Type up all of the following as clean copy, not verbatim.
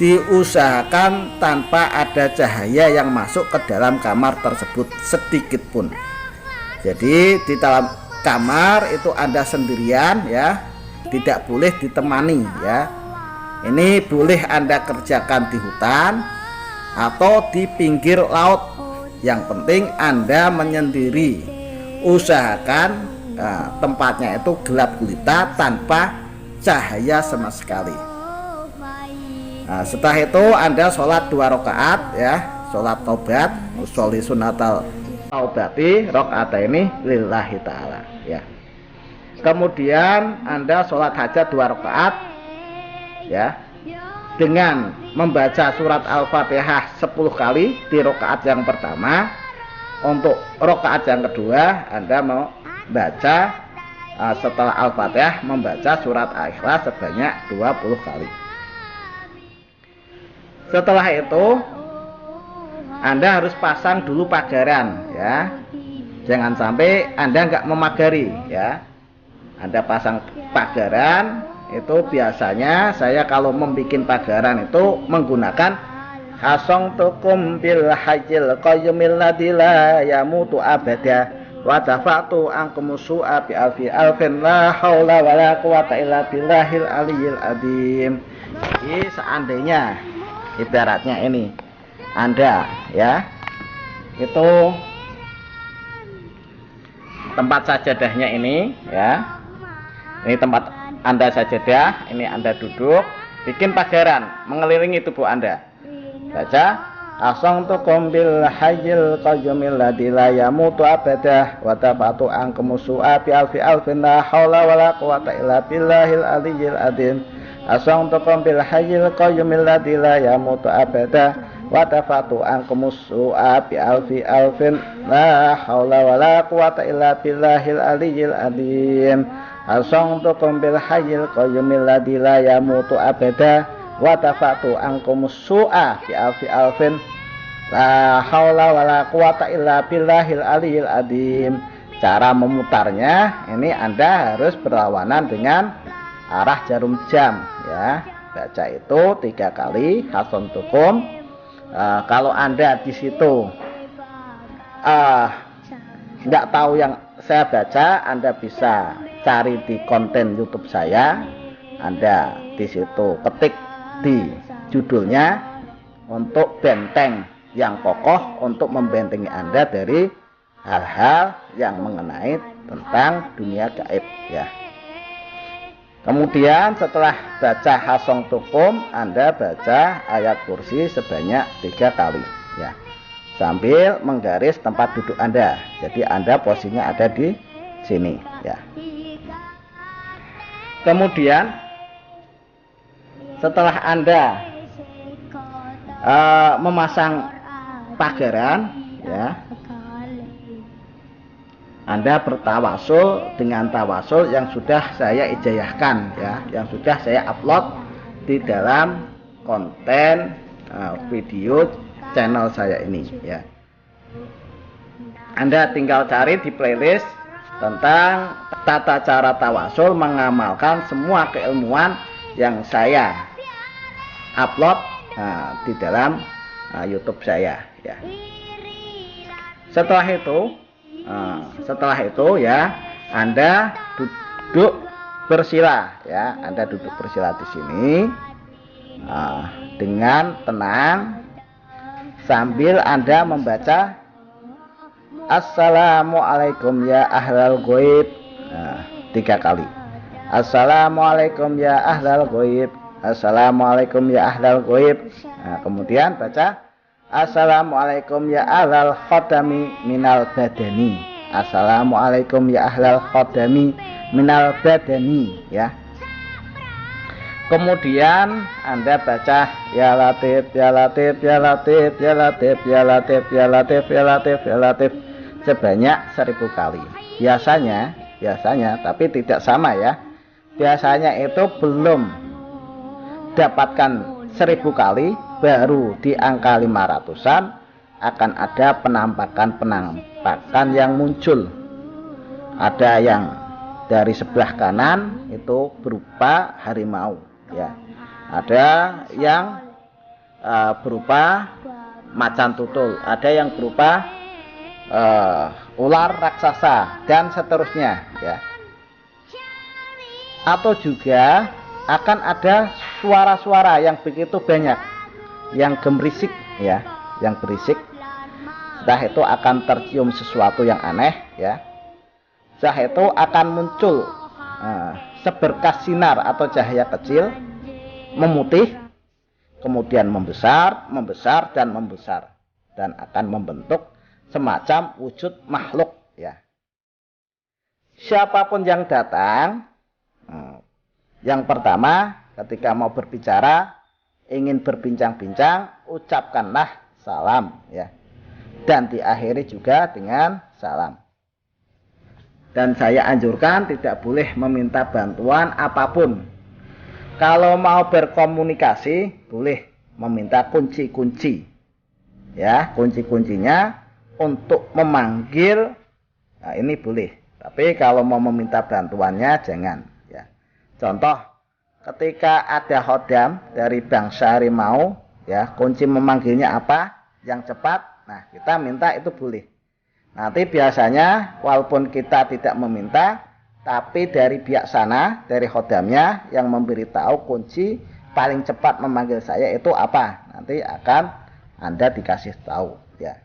diusahakan tanpa ada cahaya yang masuk ke dalam kamar tersebut sedikit pun. Jadi di dalam kamar itu Anda sendirian ya, tidak boleh ditemani ya. Ini boleh Anda kerjakan di hutan atau di pinggir laut. Yang penting Anda menyendiri. Usahakan tempatnya itu gelap gulita tanpa cahaya sama sekali. Nah, setelah itu Anda sholat 2 rakaat ya, sholat taubat, usolli sunatal taubati rakaat ini lillahi ta'ala ya. Kemudian Anda sholat hajat 2 rakaat ya, dengan membaca surat Al-Fatihah 10 kali di rakaat yang pertama. Untuk rakaat yang kedua Anda mau baca setelah Al-Fatihah membaca surat Al-Ikhlas sebanyak 20 kali. Setelah itu Anda harus pasang dulu pagaran ya. Jangan sampai Anda nggak memagari ya. Anda pasang pagaran. Itu biasanya saya kalau membuat pagaran itu menggunakan hasong tukum bil hajil qayyumil ladzi la yamutu abada wa tafatu ankum su'a bi alfi alfin la haula wala quwata illa billahil aliyil adim. Jadi seandainya ibaratnya ini Anda ya, itu tempat sajadahnya ini ya, ini tempat Anda sajadah, ini Anda duduk, bikin pagaran mengelilingi tubuh Anda. Baca asong tukum bil hayyil qayyumil ladzi la yamutu abadah wa tafatu ankum su'a bi alfi alfin la haula wala quwata illa billahil aliyyil adim. Asong tukum bil hayyil qayyumil ladzi la yamutu abadah wa tafatu ankum su'a bi alfi alfin la haula wala quwata illa billahil aliyyil adim. Asong tukum bil hayyil qayyumil ladzi la yamutu abada wa tafatu ankum su'a bi alfi alfin la haula wala quwata illa billahil aliyil adim. Cara memutarnya ini Anda harus berlawanan dengan arah jarum jam ya. Baca itu 3 kali hason tukum. Kalau Anda di situ nggak tahu yang saya baca, Anda bisa cari di konten YouTube saya. Anda di situ ketik di judulnya untuk benteng yang kokoh untuk membentengi Anda dari hal-hal yang mengenai tentang dunia gaib ya. Kemudian setelah baca hasong tukum, Anda baca ayat kursi sebanyak 3 kali ya, sambil menggaris tempat duduk Anda. Jadi Anda posisinya ada di sini ya. Kemudian setelah Anda memasang pagaran ya, Anda bertawasul dengan tawasul yang sudah saya ijayahkan ya, yang sudah saya upload di dalam konten video channel saya ini ya. Anda tinggal cari di playlist tentang tata cara tawasul, mengamalkan semua keilmuan yang saya upload di dalam YouTube saya ya. Setelah itu ya, Anda duduk bersila ya. Anda duduk bersila di sini dengan tenang sambil Anda membaca Assalamualaikum ya ahlal ghaib 3 kali. Assalamualaikum ya ahlal ghaib. Assalamualaikum ya ahlal ghaib. Kemudian baca Assalamualaikum ya ahlal khodami minal badani. Assalamualaikum ya ahlal khodami minal badani ya. Kemudian Anda baca ya latif ya latif ya latif ya latif ya latif ya latif ya latif ya latif sebanyak 1000 kali. Biasanya tapi tidak sama ya. Biasanya itu belum dapatkan 1000 kali, baru di angka 500-an akan ada penampakan yang muncul. Ada yang dari sebelah kanan itu berupa harimau ya. Ada yang berupa macan tutul, ada yang berupa ular raksasa dan seterusnya ya. Atau juga akan ada suara-suara yang begitu banyak, yang gemerisik ya, yang berisik. Setelah itu akan tercium sesuatu yang aneh ya. Setelah itu akan muncul seberkas sinar atau cahaya kecil memutih, kemudian membesar, membesar dan membesar, dan akan membentuk semacam wujud makhluk ya. Siapapun yang datang, yang pertama ketika mau berbicara, ingin berbincang-bincang, ucapkanlah salam ya, dan diakhiri juga dengan salam. Dan saya anjurkan tidak boleh meminta bantuan apapun. Kalau mau berkomunikasi boleh meminta kunci-kunci ya, kunci-kuncinya untuk memanggil, nah ini boleh. Tapi kalau mau meminta bantuannya jangan ya. Contoh, ketika ada khodam dari bangsa harimau ya, kunci memanggilnya apa yang cepat, nah kita minta itu boleh. Nanti biasanya walaupun kita tidak meminta, tapi dari pihak sana, dari khodamnya yang memberitahu kunci paling cepat memanggil saya itu apa, nanti akan Anda dikasih tahu ya.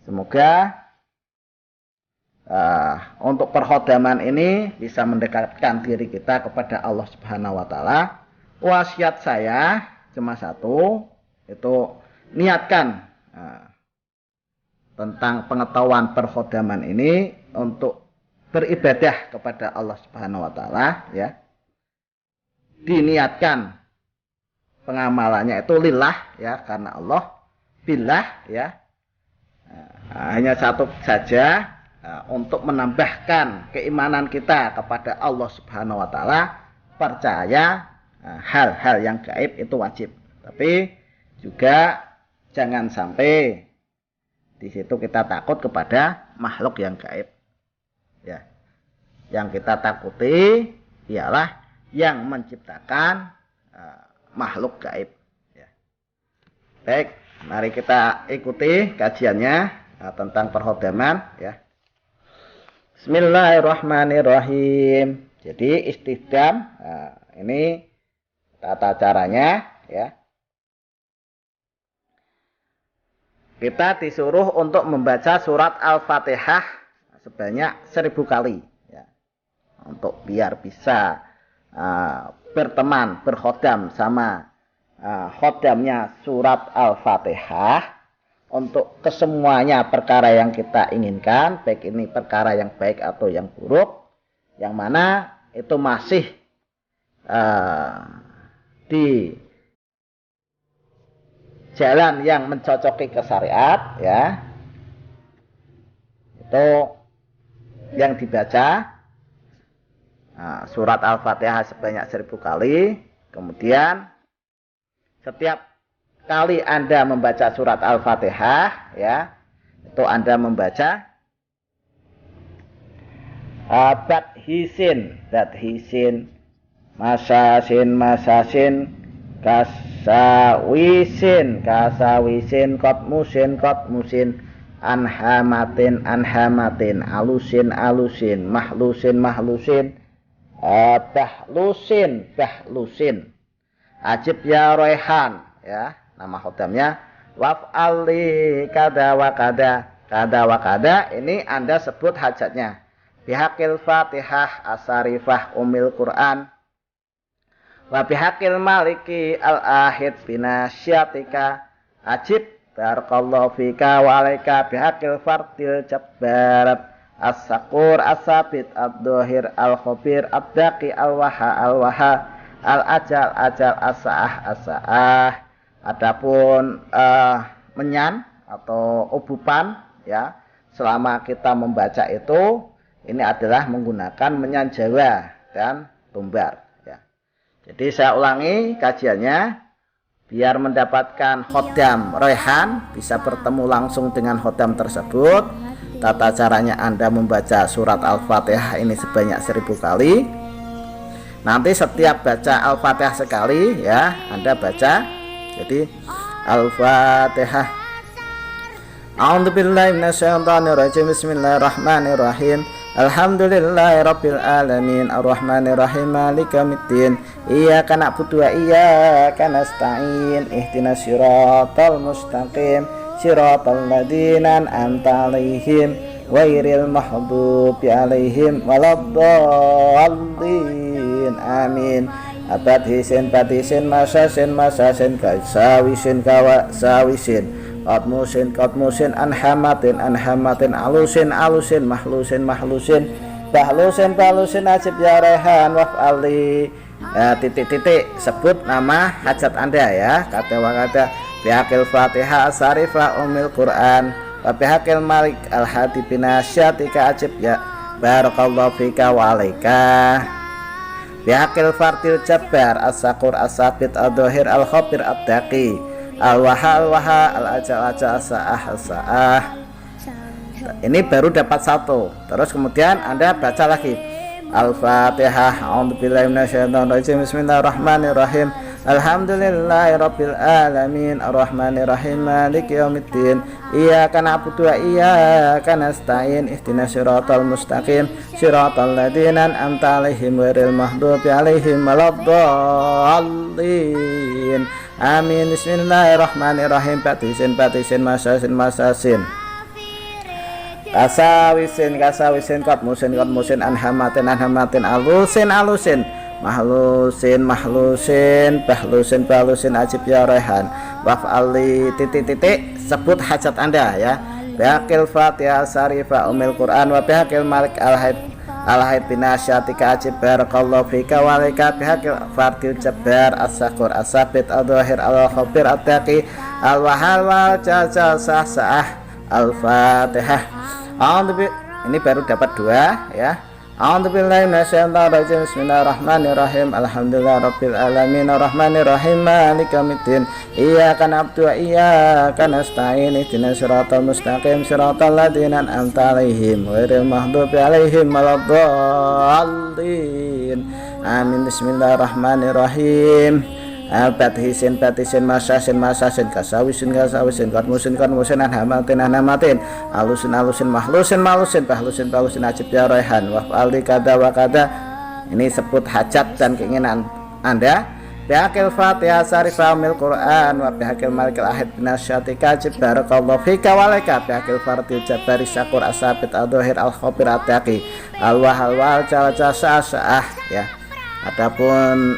Semoga untuk perkhodaman ini bisa mendekatkan diri kita kepada Allah Subhanahu wa taala. Wasiat saya cuma satu, itu niatkan tentang pengetahuan perkhodaman ini untuk beribadah kepada Allah Subhanahu wa taala ya. Diniatkan pengamalannya itu lillah ya, karena Allah, billah ya. Hanya satu saja, untuk menambahkan keimanan kita kepada Allah Subhanahu wa taala, percaya hal-hal yang gaib itu wajib. Tapi juga jangan sampai di situ kita takut kepada makhluk yang gaib ya. Yang kita takuti ialah yang menciptakan makhluk gaib ya. Baik, mari kita ikuti kajiannya tentang perkhodaman ya. Bismillahirrahmanirrahim. Jadi istidam, ini tata caranya ya. Kita disuruh untuk membaca surat Al-Fatihah sebanyak 1000 kali ya. Untuk biar bisa berteman, berkhodam sama khodamnya surat Al-Fatihah untuk kesemuanya perkara yang kita inginkan, baik ini perkara yang baik atau yang buruk, yang mana itu masih di jalan yang mencocoki ke syariat ya, itu yang dibaca surat Al-Fatihah sebanyak 1000 kali. Kemudian setiap kali Anda membaca surat Al-Fatihah ya, itu Anda membaca badhisin, masasin, kasawisin, kotmusin, anhamatin, alusin, mahlusin, bahlusin, ajib ya royhan ya, nama khodamnya. Waf'ali kada wa kada, ini Anda sebut hajatnya. Bihaqil Fatihah asarifah umil Quran, wa bihaqil maliki al-ahid binasyatika, ajib barakallahu fika wa alaika, bihaqil fardil jabbarat as-sakur as-sabit ad-dohir al-khobir ad-daqi al-waha al-ajal as-sa'ah. Adapun menyan atau ubupan ya, selama kita membaca itu, ini adalah menggunakan menyan Jawa dan tumbar ya. Jadi saya ulangi kajiannya biar mendapatkan khodam royhan, bisa bertemu langsung dengan khodam tersebut. Tata caranya Anda membaca surat Al-Fatihah ini sebanyak 1000 kali. Nanti setiap baca Al-Fatihah sekali ya, Anda baca Jadi Al-Fatihah. A'udzubillahi minasyaitonirrajim. Bismillahirrahmanirrahim. Alhamdulillahirabbil alamin arrahmanirrahim maliki yaumiddin iyyaka na'budu wa iyyaka nasta'in ihdinas siratal mustaqim siratal ladzina an'amta 'alaihim ghairil maghdubi 'alaihim waladdallin amin. Abadisin badisin masasin masasin kasawisin kawasawisin Qatmusin anhamatin alusin mahlusin bahlusin ajib ya rehan waf'ali. Titik-titik sebut nama hajat Anda ya. Kata wakata bihaqil Fatihah asarifah umil Quran wa bihaqil malik al-hadi binasyatika ajib ya barakallahu fika wa alaika. Bihaqil fartil jabbar as-sakur as-sabit ad-dhahir al-khabir ad-daqi al-waha al-aja as-sa'ah. Ini baru dapat satu. Terus kemudian Anda baca lagi Al-Fatihah. A'udzubillahi minasyaitonirrajim. Bismillahirrahmanirrahim. Alhamdulillahirabbil alamin arrahmanirrahim maliki yaumiddin iyyaka na'budu wa iyyaka nasta'in ihdinas siratal mustaqim siratal ladzina an'amta 'alaihim ghairil maghdubi 'alaihim waladdallin amin. Bismillahirrahmanirrahim. Batisin masasin kasawisin qatmusin anhamatin alusin mahlusin bahlusin ajib ya rehan waf'ali. Titik-titik sebut hajat Anda ya. Bihaqil Fatihah sarifah umil Quran wa bihaqil malik al-haid binasyatika ajib barakallahu fika wa alaika bihaqil fardil jabbar as-sakur as-sabit ad-dhahir al-khabir ad-daqi al-wahal wal jaza sah Al-Fatihah. Ini baru dapat dua ya. A'udzubillahi minasyaitonirrajim. Bismillahirrahmanirrahim. Alhamdulillahirabbil alamin arrahmanirrahim maliki yaumiddin iyyaka na'budu wa iyyaka nasta'in ihdinas siratal mustaqim siratal ladzina an'amta 'alaihim ghairil maghdubi 'alaihim waladdallin amin. Bismillahirrahmanirrahim. Batisin masasin kasawisin qatmusin anhamatin alusin mahlusin bahlusin ajib ya rehan waf'ali kada wa kada. Ini sebut hajat dan keinginan Anda. Bihaqil Fatihah sarifah umil Quran wa bihaqil malikil ahid binasyatika ajib barakallahu fika wa alaika bihaqil fardil jabbari syakur asabit ad-dhahir al-khabir ad-daqi al-wahal wal sa'ah ya. Adapun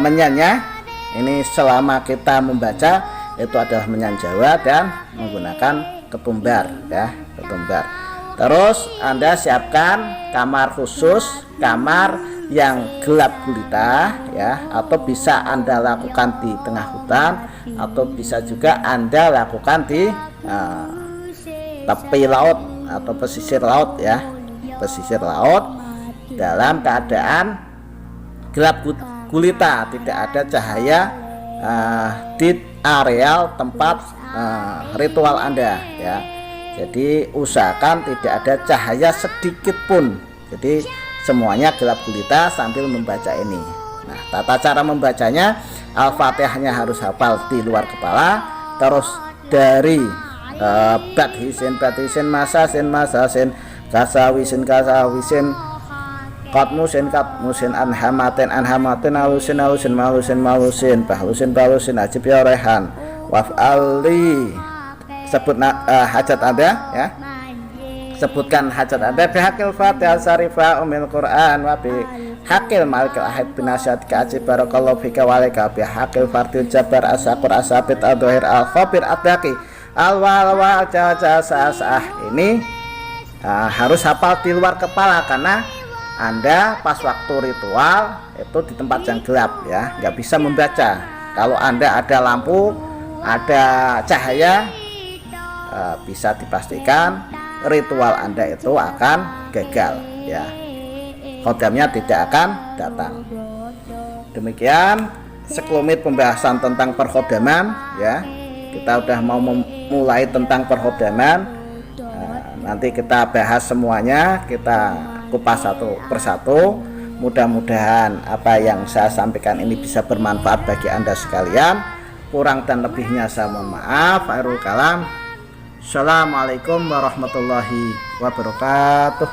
menyanyi ini selama kita membaca itu adalah menyan Jawa dan menggunakan ketumbar ya, ketumbar. Terus Anda siapkan kamar khusus, kamar yang gelap gulita ya, atau bisa Anda lakukan di tengah hutan atau bisa juga Anda lakukan di tepi laut atau pesisir laut ya, pesisir laut dalam keadaan gelap gulita, tidak ada cahaya di areal tempat ritual Anda ya. Jadi usahakan tidak ada cahaya sedikit pun. Jadi semuanya gelap gulita sambil membaca ini. Nah, tata cara membacanya Al-Fatihahnya harus hafal di luar kepala. Terus dari batisin masasin kasawisin Qatmusin anhamatin alusin bahlusin ajib ya rehan waf'ali. Sebut hajat Anda ya. Sebutkan hajat Anda. Bihaqil Fatihah sarifah umil Quran wa bihaqil malikil ahid binasyatika ajib barakallahu fika wa alaika bihaqil fardil jabbar as-sakur as-sabit ad-dhahir al-khabir ad-daqi al-wal jaza sah. Ini harus hafal di luar kepala karena Anda pas waktu ritual itu di tempat yang gelap ya, nggak bisa membaca. Kalau Anda ada lampu, ada cahaya, bisa dipastikan ritual Anda itu akan gagal ya, khodamnya tidak akan datang. Demikian sekelumit pembahasan tentang perkhodaman ya. Kita udah mau memulai tentang perkhodaman. Nanti kita bahas semuanya, kita kupas satu persatu. Mudah-mudahan apa yang saya sampaikan ini bisa bermanfaat bagi Anda sekalian. Kurang dan lebihnya saya mohon maaf. Akhirul kalam. Assalamualaikum warahmatullahi wabarakatuh.